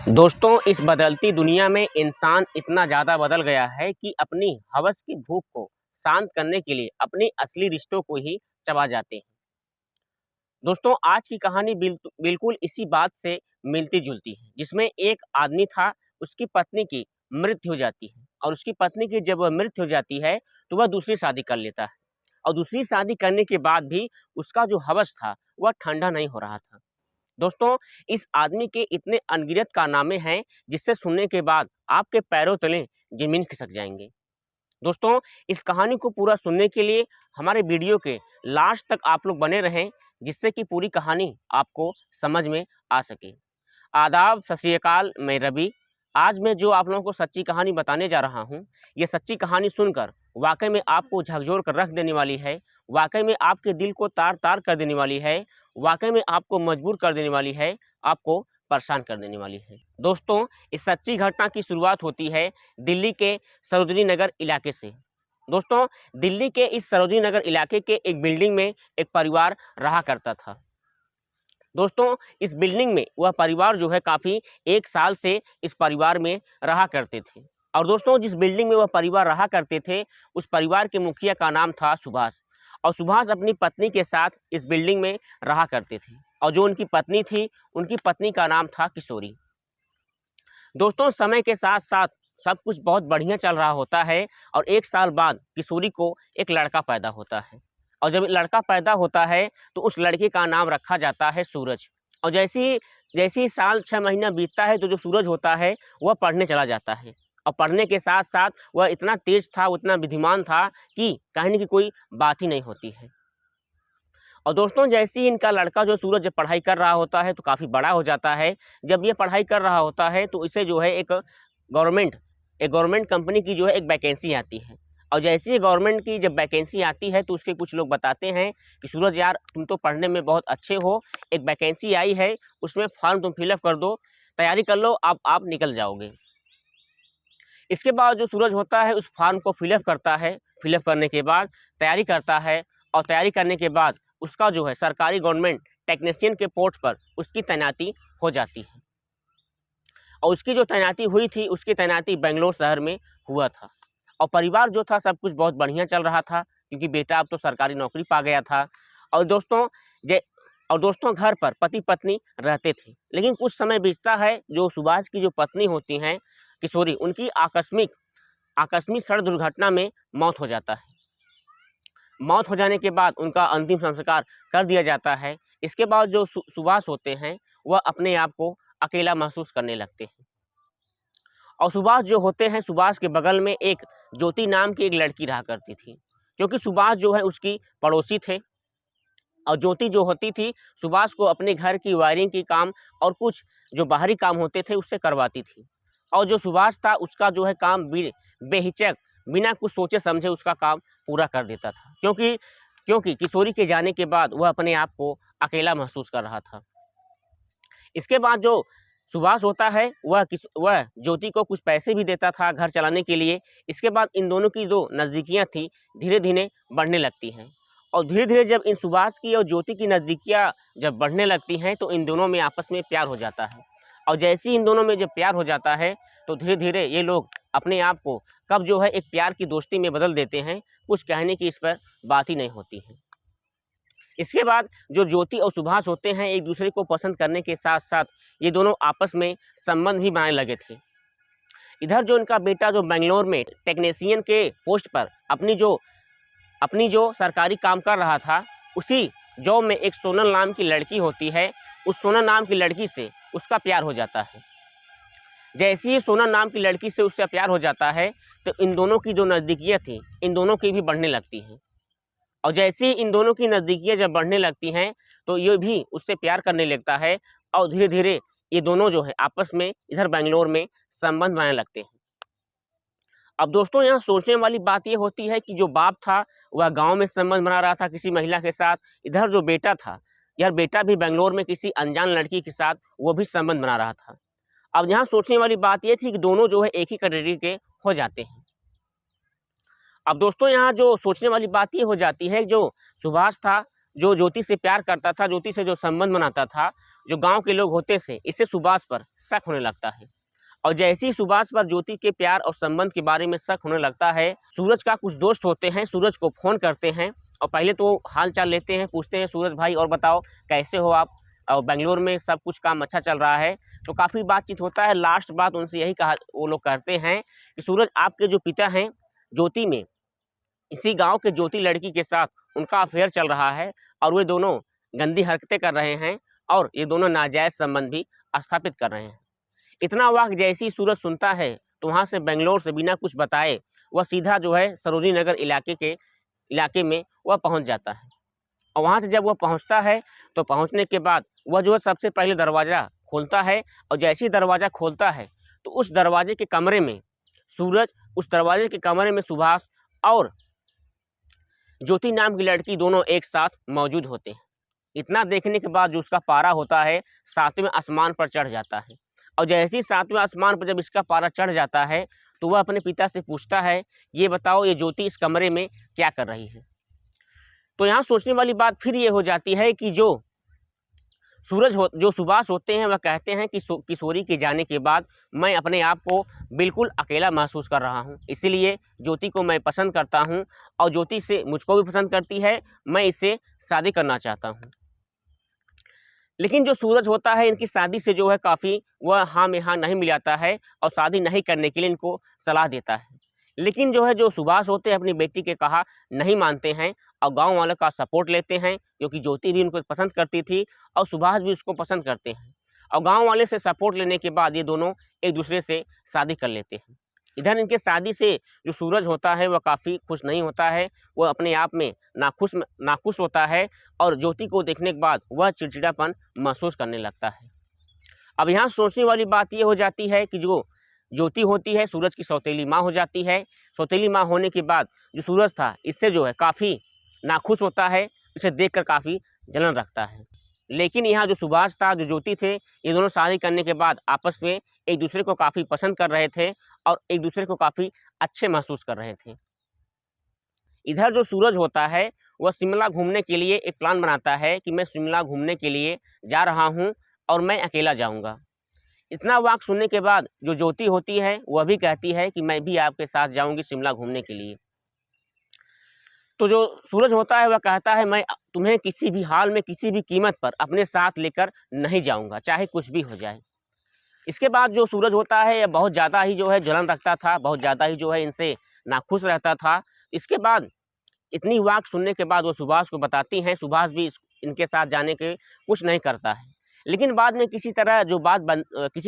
दोस्तों, इस बदलती दुनिया में इंसान इतना ज़्यादा बदल गया है कि अपनी हवस की भूख को शांत करने के लिए अपने असली रिश्तों को ही चबा जाते हैं। दोस्तों, आज की कहानी बिल्कुल इसी बात से मिलती-जुलती है, जिसमें एक आदमी था, उसकी पत्नी की मृत्यु हो जाती है और उसकी पत्नी की जब मृत्यु हो जाती है, तो वह दूसरी शादी कर लेता है और दूसरी शादी करने के बाद भी उसका जो हवस था, वह ठंडा नहीं हो रहा था। दोस्तों, इस आदमी के इतने अनगिनत कारनामे हैं, जिससे सुनने के बाद आपके पैरों तले ज़मीन खिसक जाएँगे। दोस्तों, इस कहानी को पूरा सुनने के लिए हमारे वीडियो के लास्ट तक आप लोग बने रहें, जिससे कि पूरी कहानी आपको समझ में आ सके। आदाब, सत श्री अकाल, मैं रवि। आज मैं जो आप लोगों को सच्ची कहानी बताने जा रहा हूँ, ये सच्ची कहानी सुनकर वाक़ई में आपको झकझोर कर रख देने वाली है, वाक़ई में आपके दिल को तार-तार कर देने वाली है, वाक़ई में आपको मजबूर कर देने वाली है, आपको परेशान कर देने वाली है। दोस्तों, इस सच्ची घटना की शुरुआत होती है दिल्ली के सरोजिनी नगर इलाके से। दोस्तों, दिल्ली के इस सरोजिनी नगर इलाके के एक बिल्डिंग में एक परिवार रहा करता था। दोस्तों, इस बिल्डिंग में वह परिवार जो है काफ़ी 1 साल से इस परिवार में रहा करते थे और दोस्तों, जिस बिल्डिंग में वह परिवार रहा करते थे, उस परिवार के मुखिया का नाम था सुभाष और सुभाष अपनी पत्नी के साथ इस बिल्डिंग में रहा करते थे और जो उनकी पत्नी थी, उनकी पत्नी का नाम था किशोरी। दोस्तों, समय के साथ-साथ सब कुछ बहुत बढ़िया चल रहा होता है और 1 साल बाद किशोरी को एक लड़का पैदा होता है और जब लड़का पैदा होता है, तो उस लड़के का नाम रखा जाता है सूरज और जैसे ही साल 6 महीना बीतता है, तो जो सूरज होता है, वह पढ़ने चला जाता है और पढ़ने के साथ-साथ वह इतना तेज़ था, उतना बुद्धिमान था कि कहने की कोई बात ही नहीं होती है। और दोस्तों, जैसे ही इनका लड़का जो सूरज जब पढ़ाई कर रहा होता है, तो काफ़ी बड़ा हो जाता है। जब ये पढ़ाई कर रहा होता है, तो इसे जो है गवर्नमेंट कंपनी की जो है एक वैकेंसी आती है और जैसे ही गवर्नमेंट की जब वैकेंसी आती है, तो उसके कुछ लोग बताते हैं कि सूरज यार, तुम तो पढ़ने में बहुत अच्छे हो, एक वैकेंसी आई है, उसमें फॉर्म तुम फिलअप कर दो, तैयारी कर लो, आप निकल जाओगे। इसके बाद जो सूरज होता है, उस फॉर्म को फिलअप करता है, फिलअप करने के बाद तैयारी करता है और तैयारी करने के बाद उसका जो है सरकारी गवर्नमेंट टेक्नीशियन के पोस्ट पर उसकी तैनाती हो जाती है और उसकी जो तैनाती हुई थी, उसकी तैनाती बेंगलोर शहर में हुआ था और परिवार जो था, सब कुछ बहुत बढ़िया चल रहा था क्योंकि बेटा अब तो सरकारी नौकरी पा गया था और दोस्तों घर पर पति-पत्नी रहते थे। लेकिन कुछ समय बीतता है, जो सुभाष की जो पत्नी होती हैं, किशोरी, उनकी आकस्मिक सड़क दुर्घटना में मौत हो जाता है। मौत हो जाने के बाद उनका अंतिम संस्कार कर दिया जाता है। इसके बाद जो सुभाष होते हैं, वह अपने आप को अकेला महसूस करने लगते हैं और सुभाष जो होते हैं, सुभाष के बगल में एक ज्योति नाम की एक लड़की रहा करती थी, क्योंकि सुभाष जो है उसकी पड़ोसी थे और ज्योति जो होती थी, सुभाष को अपने घर की वायरिंग की काम और कुछ जो बाहरी काम होते थे, उससे करवाती थी और जो सुभाष था, उसका जो है काम बेहिचक, बिना कुछ सोचे समझे उसका काम पूरा कर देता था, क्योंकि किशोरी के जाने के बाद वह अपने आप को अकेला महसूस कर रहा था। इसके बाद जो सुभाष होता है, वह ज्योति को कुछ पैसे भी देता था घर चलाने के लिए। इसके बाद इन दोनों की जो नज़दीकियाँ थी, धीरे-धीरे बढ़ने लगती हैं और धीरे-धीरे जब इन सुभाष की और ज्योति की नज़दीकियाँ जब बढ़ने लगती हैं, तो इन दोनों में आपस में प्यार हो जाता है और जैसे ही इन दोनों में जब प्यार हो जाता है, तो धीरे-धीरे ये लोग अपने आप को कब जो है एक प्यार की दोस्ती में बदल देते हैं, कुछ कहने की इस पर बात ही नहीं होती है। इसके बाद जो ज्योति और सुभाष होते हैं, एक दूसरे को पसंद करने के साथ-साथ ये दोनों आपस में संबंध भी बनाने लगे थे। इधर जो इनका बेटा जो बैंगलोर में टेक्नीशियन के पोस्ट पर अपनी जो सरकारी काम कर रहा था, उसी जॉब में एक सोनल नाम की लड़की होती है। उस सोनल नाम की लड़की से उसका प्यार हो जाता है। जैसे ही सोनल नाम की लड़की से उससे प्यार हो जाता है, तो इन दोनों की जो नज़दीकियाँ थी, इन दोनों की भी बढ़ने लगती हैं और जैसे ही इन दोनों की नज़दीकियाँ जब बढ़ने लगती हैं, तो ये भी उससे प्यार करने लगता है और धीरे-धीरे ये दोनों जो है आपस में इधर बैंगलोर में संबंध बनाने लगते हैं। अब दोस्तों, यहाँ सोचने वाली बात ये होती है कि जो बाप था, वह गाँव में संबंध बना रहा था किसी महिला के साथ, इधर जो बेटा था, यह बेटा भी बैंगलोर में किसी अनजान लड़की के साथ वो भी संबंध बना रहा था। अब यहाँ सोचने वाली बात ये थी कि दोनों जो है एक ही कैटेगरी के हो जाते हैं। अब दोस्तों, यहाँ जो सोचने वाली बात ये हो जाती है, जो सुभाष था, जो ज्योति से प्यार करता था, ज्योति से जो संबंध बनाता था, जो गांव के लोग होते थे, इससे सुभाष पर शक होने लगता है। और जैसे ही सुभाष पर ज्योति के प्यार और संबंध के बारे में शक होने लगता है, सूरज का कुछ दोस्त होते हैं, सूरज को फ़ोन करते हैं और पहले तो हाल चाल लेते हैं, पूछते हैं सूरज भाई और बताओ कैसे हो आप, और बेंगलोर में सब कुछ काम अच्छा चल रहा है। तो काफ़ी बातचीत होता है। लास्ट बात उनसे यही कहा, वो लोग कहते हैं कि सूरज आपके जो पिता हैं ज्योति में, इसी गांव के ज्योति लड़की के साथ उनका अफेयर चल रहा है और वे दोनों गंदी हरकतें कर रहे हैं और ये दोनों नाजायज़ संबंध भी स्थापित कर रहे हैं। इतना वाक़ जैसे ही सूरज सुनता है तो वहाँ से बेंगलोर से बिना कुछ बताए वह सीधा जो है सरोजनी नगर इलाके में वह पहुँच जाता है। और वहाँ से जब वह पहुँचता है तो पहुँचने के बाद वह जो है सबसे पहले दरवाज़ा खोलता है और जैसे ही दरवाज़ा खोलता है तो उस दरवाजे के कमरे में सूरज, उस दरवाजे के कमरे में सुभाष और ज्योति नाम की लड़की दोनों एक साथ मौजूद होते हैं। इतना देखने के बाद जो उसका पारा होता है 7वें आसमान पर चढ़ जाता है। और जैसे ही 7वें आसमान पर जब इसका पारा चढ़ जाता है तो वह अपने पिता से पूछता है, ये बताओ ये ज्योति इस कमरे में क्या कर रही है। तो यहाँ सोचने वाली बात फिर ये हो जाती है कि जो सुभाष होते हैं वह कहते हैं कि किशोरी के जाने के बाद मैं अपने आप को बिल्कुल अकेला महसूस कर रहा हूँ, इसीलिए ज्योति को मैं पसंद करता हूँ और ज्योति से मुझको भी पसंद करती है, मैं इससे शादी करना चाहता हूँ। लेकिन जो सूरज होता है इनकी शादी से जो है काफ़ी वह हाँ में हाँ नहीं मिलाता है और शादी नहीं करने के लिए इनको सलाह देता है। लेकिन जो है जो सुभाष होते हैं अपनी बेटी के कहा नहीं मानते हैं और गांव वालों का सपोर्ट लेते हैं, क्योंकि ज्योति भी उनको पसंद करती थी और सुभाष भी उसको पसंद करते हैं। और गांव वाले से सपोर्ट लेने के बाद ये दोनों एक दूसरे से शादी कर लेते हैं। इधर इनके शादी से जो सूरज होता है वह काफ़ी खुश नहीं होता है, वह अपने आप में नाखुश होता है और ज्योति को देखने के बाद वह चिड़चिड़ापन महसूस करने लगता है। अब यहाँ सोचने वाली बात ये हो जाती है कि जो ज्योति होती है सूरज की सौतेली माँ हो जाती है। सौतेली माँ होने के बाद जो सूरज था इससे जो है काफ़ी नाखुश होता है, इसे देखकर काफ़ी जलन रखता है। लेकिन यहाँ जो सुभाष था, जो ज्योति थे, ये दोनों शादी करने के बाद आपस में एक दूसरे को काफ़ी पसंद कर रहे थे और एक दूसरे को काफ़ी अच्छे महसूस कर रहे थे। इधर जो सूरज होता है वह शिमला घूमने के लिए एक प्लान बनाता है कि मैं शिमला घूमने के लिए जा रहा हूँ और मैं अकेला जाऊँगा। इतना वाक़ सुनने के बाद जो ज्योति होती है वह भी कहती है कि मैं भी आपके साथ जाऊँगी शिमला घूमने के लिए। तो जो सूरज होता है वह कहता है मैं तुम्हें किसी भी हाल में किसी भी कीमत पर अपने साथ लेकर नहीं जाऊँगा, चाहे कुछ भी हो जाए। इसके बाद जो सूरज होता है यह बहुत ज़्यादा ही जो है जलन रखता था, बहुत ज़्यादा ही जो है इनसे नाखुश रहता था। इसके बाद इतनी वाक़ सुनने के बाद वो सुभाष को बताती हैं, सुभाष भी इनके साथ जाने के कुछ नहीं करता है। लेकिन बाद में किसी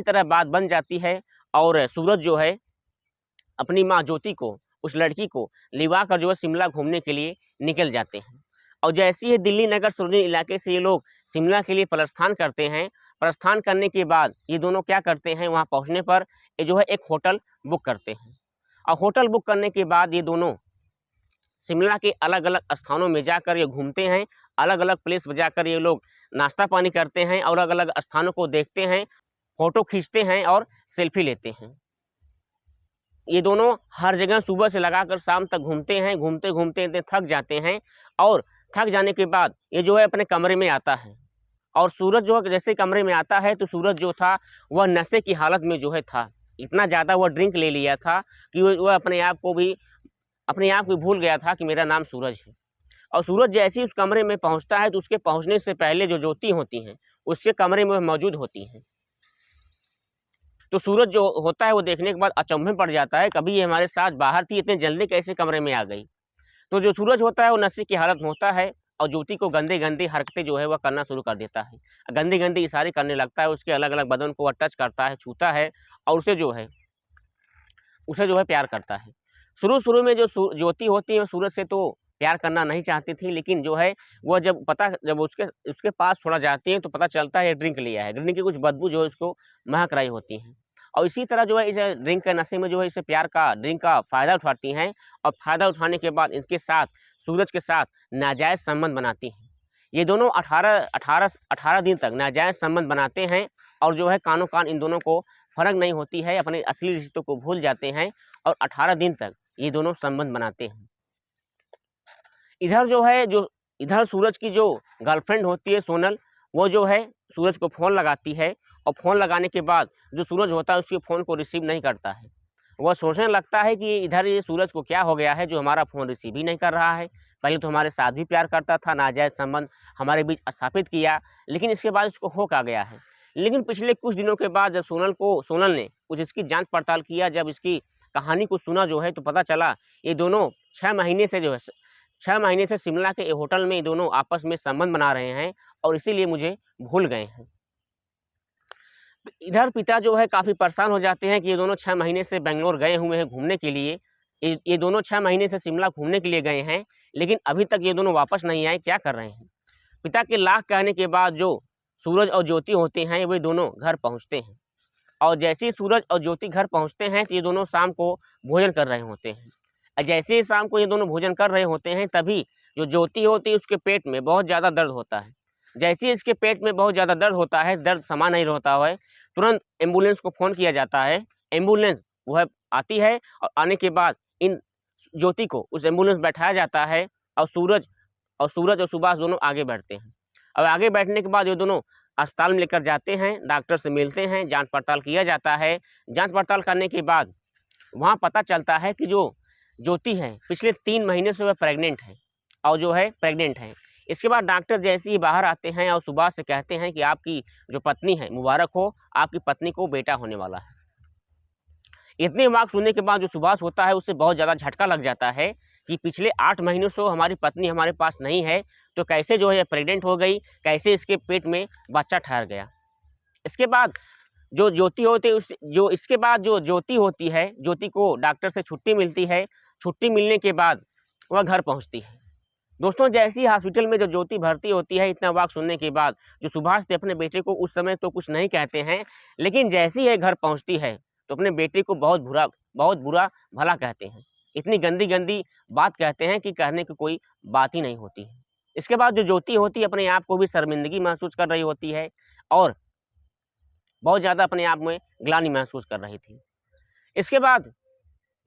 तरह बात बन जाती है और सूरज जो है अपनी माँ ज्योति को, उस लड़की को लिवा कर जो है शिमला घूमने के लिए निकल जाते हैं। और जैसे ही दिल्ली नगर सरोजनी इलाके से ये लोग शिमला के लिए प्रस्थान करते हैं, प्रस्थान करने के बाद ये दोनों क्या करते हैं, वहाँ पहुँचने पर ये जो है एक होटल बुक करते हैं। और होटल बुक करने के बाद ये दोनों शिमला के अलग अलग स्थानों में जाकर ये घूमते हैं, अलग अलग प्लेस पर जाकर ये लोग नाश्ता पानी करते हैं और अलग अलग स्थानों को देखते हैं, फ़ोटो खींचते हैं और सेल्फी लेते हैं। ये दोनों हर जगह सुबह से लगाकर शाम तक घूमते हैं, घूमते घूमते इतने थक जाते हैं और थक जाने के बाद ये जो है अपने कमरे में आता है। और सूरज जो है जैसे कमरे में आता है तो सूरज जो था वह नशे की हालत में जो है था, इतना ज़्यादा वह ड्रिंक ले लिया था कि वह अपने आप को भूल गया था कि मेरा नाम सूरज है। और सूरज जैसे ही उस कमरे में पहुंचता है तो उसके पहुंचने से पहले जो ज्योति होती हैं उसके कमरे में वह मौजूद होती हैं। तो सूरज जो होता है वो देखने के बाद अचंभे में पड़ जाता है, कभी ये हमारे साथ बाहर थी, इतने जल्दी कैसे कमरे में आ गई। तो जो सूरज होता है वो नशे की हालत में होता है और ज्योति को गंदे गंदी हरकतें जो है वह करना शुरू कर देता है, गंदी गंदी इशारे करने लगता है, उसके अलग अलग बदन को वह टच करता है, छूता है और उसे जो है प्यार करता है। शुरू में जो ज्योति होती है वो सूरज से तो प्यार करना नहीं चाहती थी, लेकिन जो है वह जब उसके पास थोड़ा जाती है तो पता चलता है ड्रिंक लिया है, ड्रिंक की कुछ बदबू जो है उसको महक रही होती है। और इसी तरह जो है इस ड्रिंक के नशे में जो है इसे ड्रिंक का फ़ायदा उठाती हैं और फ़ायदा उठाने के बाद इनके साथ सूरज के साथ नाजायज़ संबंध बनाती हैं। ये दोनों 18 दिन तक नाजायज़ संबंध बनाते हैं और जो है कानो कान इन दोनों को फ़र्क नहीं होती है, अपने असली रिश्तों को भूल जाते हैं और 18 दिन तक ये दोनों संबंध बनाते हैं। इधर सूरज की जो गर्लफ्रेंड होती है सोनल, वो जो है सूरज को फ़ोन लगाती है और फ़ोन लगाने के बाद जो सूरज होता है उसके फ़ोन को रिसीव नहीं करता है। वह सोचने लगता है कि इधर ये सूरज को क्या हो गया है जो हमारा फ़ोन रिसीव ही नहीं कर रहा है। पहले तो हमारे साथ भी प्यार करता था, नाजायज़ संबंध हमारे बीच स्थापित किया, लेकिन इसके बाद इसको हो क्या गया है। लेकिन पिछले कुछ दिनों के बाद जब सोनल ने कुछ इसकी जाँच पड़ताल किया, जब इसकी कहानी को सुना जो है, तो पता चला ये दोनों 6 महीने से 6 महीने से शिमला के होटल में ये दोनों आपस में संबंध बना रहे हैं और इसीलिए मुझे भूल गए हैं। इधर पिता जो है काफ़ी परेशान हो जाते हैं कि ये दोनों 6 महीने से बेंगलोर गए हुए हैं घूमने के लिए। ये दोनों 6 महीने से शिमला घूमने के लिए गए हैं, लेकिन अभी तक ये दोनों वापस नहीं आए, क्या कर रहे हैं? पिता के लाख कहने के बाद जो सूरज और ज्योति होते हैं, वे दोनों घर पहुँचते हैं और जैसे ही सूरज और ज्योति घर पहुँचते हैं, तो ये दोनों शाम को भोजन कर रहे होते हैं। जैसे ही शाम को ये दोनों भोजन कर रहे होते हैं, तभी जो ज्योति होती है उसके पेट में बहुत ज़्यादा दर्द होता है। जैसे ही इसके पेट में बहुत ज़्यादा दर्द होता है, दर्द समा नहीं होता है, तुरंत एम्बुलेंस को फ़ोन किया जाता है। एम्बुलेंस वह आती है और आने के बाद इन ज्योति को उस एम्बुलेंस में बैठाया जाता है और सूरज और सुभाष दोनों आगे बैठते हैं। अब आगे बैठने के बाद ये दोनों अस्पताल में लेकर जाते हैं, डॉक्टर से मिलते हैं, जाँच पड़ताल किया जाता है। जाँच पड़ताल करने के बाद वहाँ पता चलता है कि जो ज्योति है पिछले 3 महीने से वह प्रेग्नेंट है और जो है प्रेग्नेंट है। इसके बाद डॉक्टर जैसे ही बाहर आते हैं और सुभाष से कहते हैं कि आपकी जो पत्नी है, मुबारक हो, आपकी पत्नी को बेटा होने वाला है। इतनी बात सुनने के बाद जो सुभाष होता है उससे बहुत ज़्यादा झटका लग जाता है कि पिछले 8 महीनों से हमारी पत्नी हमारे पास नहीं है, तो कैसे जो है प्रेग्नेंट हो गई, कैसे इसके पेट में बच्चा ठहर गया। इसके बाद जो ज्योति होती है इसके बाद जो ज्योति होती है, ज्योति को डॉक्टर से छुट्टी मिलती है। छुट्टी मिलने के बाद वह घर पहुंचती है। दोस्तों, जैसे ही हॉस्पिटल में जो ज्योति भर्ती होती है, इतना वाक़ सुनने के बाद जो सुभाष थे अपने बेटे को उस समय तो कुछ नहीं कहते हैं, लेकिन जैसे ही घर पहुंचती है तो अपने बेटे को बहुत बुरा भला कहते हैं। इतनी गंदी बात कहते हैं कि कहने की कोई बात ही नहीं होती है। इसके बाद जो ज्योति होती है अपने आप को भी शर्मिंदगी महसूस कर रही होती है और बहुत ज़्यादा अपने आप में ग्लानि महसूस कर रही थी। इसके बाद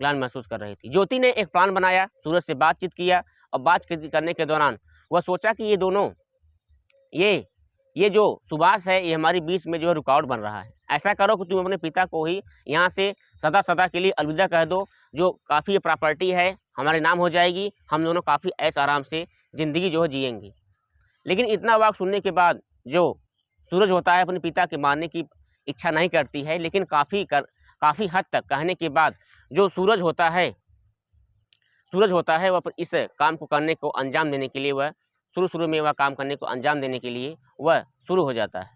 ग्लानि महसूस कर रही थी। ज्योति ने एक प्लान बनाया, सूरज से बातचीत किया और बातचीत करने के दौरान वह सोचा कि ये दोनों ये जो सुभाष है, ये हमारी बीच में जो है रुकावट बन रहा है। ऐसा करो कि तुम अपने पिता को ही यहाँ से सदा के लिए अलविदा कह दो, जो काफ़ी प्रॉपर्टी है हमारे नाम हो जाएगी, हम दोनों काफ़ी ऐश आराम से ज़िंदगी जो है जिएंगे। लेकिन इतना वाक़ सुनने के बाद जो सूरज होता है अपने पिता के मारने की इच्छा नहीं करती है, लेकिन काफ़ी हद तक कहने के बाद जो सूरज होता है वह इस काम को करने को अंजाम देने के लिए वह शुरू में वह काम करने को अंजाम देने के लिए वह शुरू हो जाता है।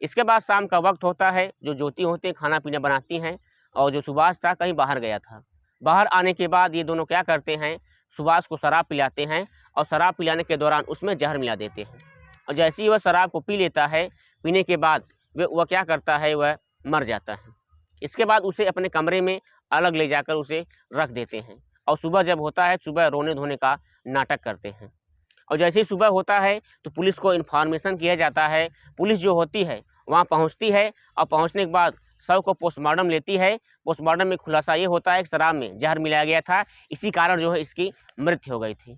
इसके बाद शाम का वक्त होता है, जो ज्योति होते हैं खाना पीना बनाती हैं और जो सुभाष था कहीं बाहर गया था। बाहर आने के बाद ये दोनों क्या करते हैं, सुभाष को शराब पिलाते हैं और शराब पिलाने के दौरान उसमें जहर मिला देते हैं और जैसे ही वह शराब को पी लेता है, पीने के बाद वह क्या करता है, वह मर जाता है। इसके बाद उसे अपने कमरे में अलग ले जाकर उसे रख देते हैं और सुबह जब होता है, सुबह रोने धोने का नाटक करते हैं और जैसे ही सुबह होता है तो पुलिस को इन्फॉर्मेशन किया जाता है। पुलिस जो होती है वहाँ पहुँचती है और पहुँचने के बाद शव को पोस्टमार्टम लेती है। पोस्टमार्टम में खुलासा ये होता है कि शराब में जहर मिलाया गया था, इसी कारण जो है इसकी मृत्यु हो गई थी।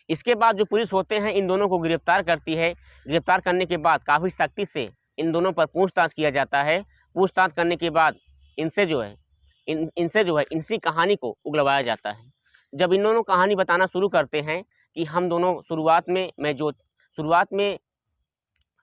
इसके बाद जो पुलिस होते हैं इन दोनों को गिरफ्तार करती है। गिरफ्तार करने के बाद काफ़ी सख्ती से इन दोनों पर पूछताछ किया जाता है। पूछताछ करने के बाद इनसे जो है इनसी कहानी को उगलवाया जाता है। जब इन दोनों कहानी बताना शुरू करते हैं कि हम दोनों शुरुआत में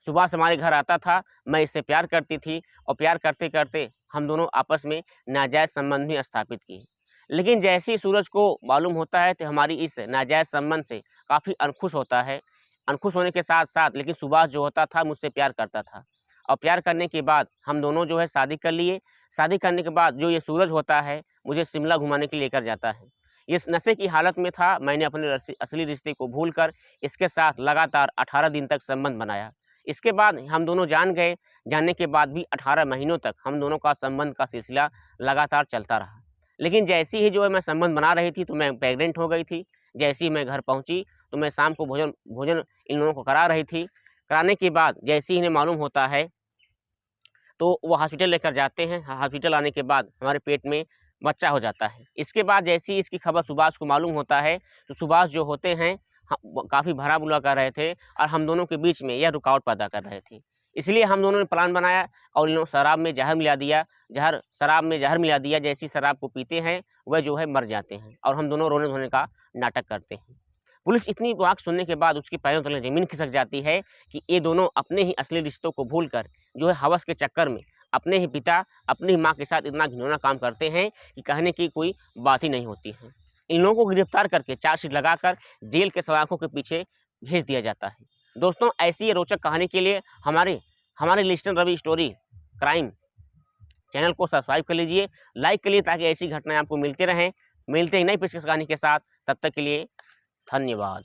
सुभाष हमारे घर आता था, मैं इससे प्यार करती थी और प्यार करते करते हम दोनों आपस में नाजायज़ संबंध भी स्थापित किए। लेकिन जैसे ही सूरज को मालूम होता है तो हमारी इस नाजायज़ संबंध से काफ़ी अनखुश होता है। अनखुश होने के साथ साथ लेकिन सुभाष जो होता था मुझसे प्यार करता था और प्यार करने के बाद हम दोनों जो है शादी कर लिए। शादी करने के बाद जो ये सूरज होता है मुझे शिमला घुमाने के लिए लेकर जाता है। ये नशे की हालत में था, मैंने अपने असली रिश्ते को भूलकर इसके साथ लगातार 18 दिन तक संबंध बनाया। इसके बाद हम दोनों जान गए। जानने के बाद भी 18 महीनों तक हम दोनों का संबंध का सिलसिला लगातार चलता रहा। लेकिन जैसे ही जो है मैं संबंध बना रही थी तो मैं प्रेग्नेंट हो गई थी। जैसे ही मैं घर पहुंची तो मैं शाम को भोजन इन लोगों को करा रही थी। कराने के बाद जैसे ही इन्हें मालूम होता है तो वो हॉस्पिटल लेकर जाते हैं। हॉस्पिटल आने के बाद हमारे पेट में बच्चा हो जाता है। इसके बाद जैसे ही इसकी खबर सुभाष को मालूम होता है तो सुभाष जो होते हैं काफ़ी भरा बुरा कर रहे थे और हम दोनों के बीच में यह रुकावट पैदा कर रहे थे। इसलिए हम दोनों ने प्लान बनाया और इन लोगों शराब में जहर मिला दिया। शराब में जहर मिला दिया। जैसी शराब को पीते हैं वह जो है मर जाते हैं और हम दोनों रोने धोने का नाटक करते हैं। पुलिस इतनी बात सुनने के बाद उसके पैरों तले ज़मीन खिसक जाती है कि ये दोनों अपने ही असली रिश्तों को भूलकर जो है हवस के चक्कर में अपने ही पिता, अपनी ही माँ के साथ इतना घिनौना काम करते हैं कि कहने की कोई बात ही नहीं होती है। इन लोगों को गिरफ्तार करके चार्जशीट लगाकर जेल के सलाखों के पीछे भेज दिया जाता है। दोस्तों, ऐसी ये रोचक कहानी के लिए हमारे listen Ravi story crime channel को सब्सक्राइब कर लीजिए, लाइक कर लीजिए ताकि ऐसी घटनाएं आपको मिलते रहें। मिलते ही नई पेशकश कहानी के साथ, तब तक के लिए धन्यवाद।